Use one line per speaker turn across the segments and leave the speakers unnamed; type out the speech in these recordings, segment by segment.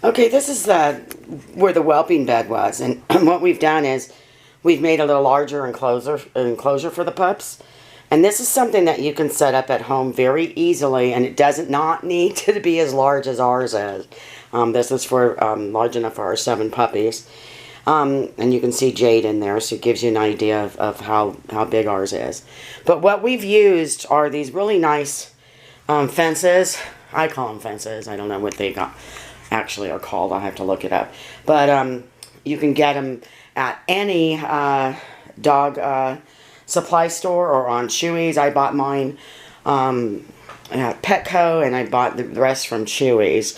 Okay, this is where the whelping bed was, and what we've done is we've made a little larger enclosure for the pups. And this is something that you can set up at home very easily, and it does not need to be as large as ours is. This is for large enough for our 7 puppies. And you can see Jade in there, so it gives you an idea of how big ours is. But what we've used are these really nice fences. I call them fences. I don't know what they actually are called. I'll have to look it up. But you can get them at any dog supply store or on Chewy's. I bought mine at Petco, and I bought the rest from Chewy's.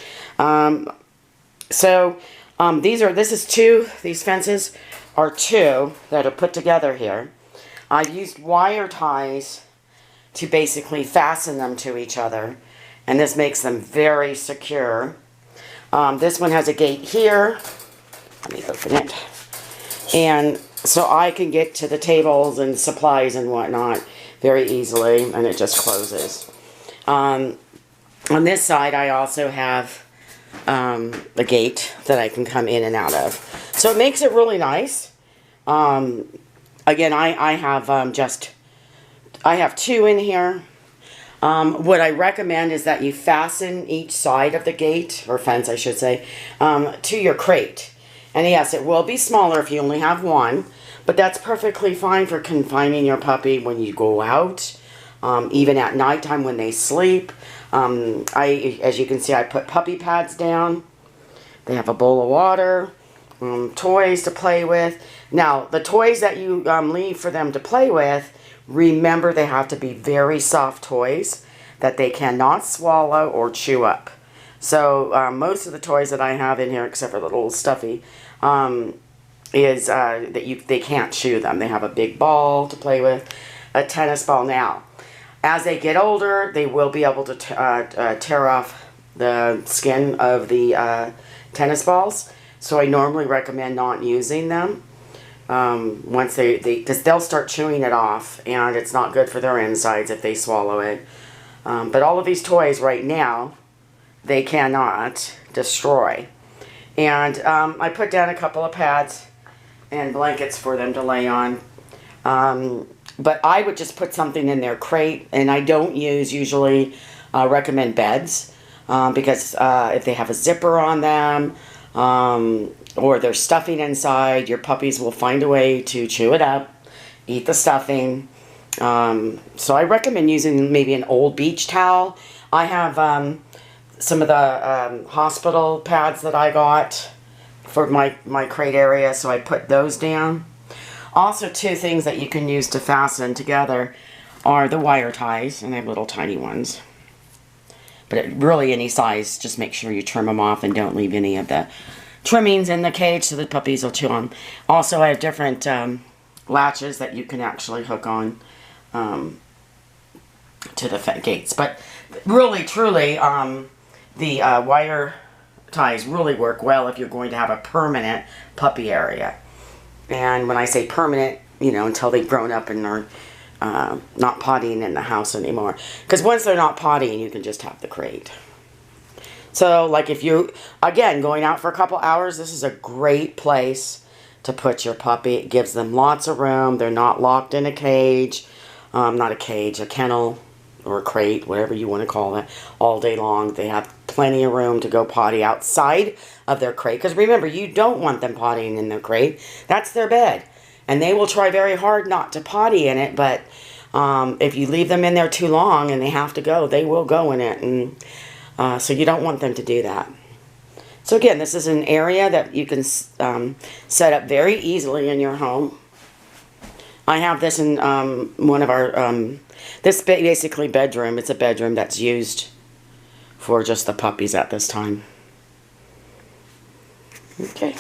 These fences are 2 that are put together here. I've used wire ties to basically fasten them to each other, and this makes them very secure. This one has a gate here. Let me open it. And so I can get to the tables and supplies and whatnot very easily, and it just closes. On this side, I also have a gate that I can come in and out of. So it makes it really nice. Again, I have 2 in here. What I recommend is that you fasten each side of the gate, or fence I should say, to your crate. And yes, it will be smaller if you only have 1, but that's perfectly fine for confining your puppy when you go out, even at nighttime when they sleep. As you can see, I put puppy pads down. They have a bowl of water, toys to play with. Now, the toys that you leave for them to play with, remember they have to be very soft toys that they cannot swallow or chew up. So most of the toys that I have in here, except for the little stuffy, is that they can't chew them. They have a big ball to play with, a tennis ball. Now, as they get older, they will be able to tear off the skin of the tennis balls. So I normally recommend not using them once because they'll start chewing it off, and it's not good for their insides if they swallow it. But all of these toys right now, they cannot destroy. And I put down a couple of pads and blankets for them to lay on. But I would just put something in their crate, and I don't usually recommend beds because if they have a zipper on them or there's stuffing inside, your puppies will find a way to chew it up, eat the stuffing. So I recommend using maybe an old beach towel. I have some of the hospital pads that I got for my crate area, so I put those down. Also, 2 things that you can use to fasten together are the wire ties, and I have little tiny ones. But really any size, just make sure you trim them off and don't leave any of the trimmings in the cage so the puppies will chew on. Also, I have different latches that you can actually hook on to the gates. But really, truly, the wire ties really work well if you're going to have a permanent puppy area. And when I say permanent, you know, until they've grown up and are not pottying in the house anymore. Because once they're not pottying, you can just have the crate. So, like if you, again, going out for a couple hours, this is a great place to put your puppy. It gives them lots of room. They're not locked in a cage. Not a cage, a kennel or a crate, whatever you want to call it, all day long. They have plenty of room to go potty outside of their crate. Because remember, you don't want them pottying in their crate. That's their bed. And they will try very hard not to potty in it, but if you leave them in there too long and they have to go, they will go in it. And so you don't want them to do that. So again, this is an area that you can set up very easily in your home. I have this in one of our, this basically bedroom. It's a bedroom that's used for just the puppies at this time. Okay.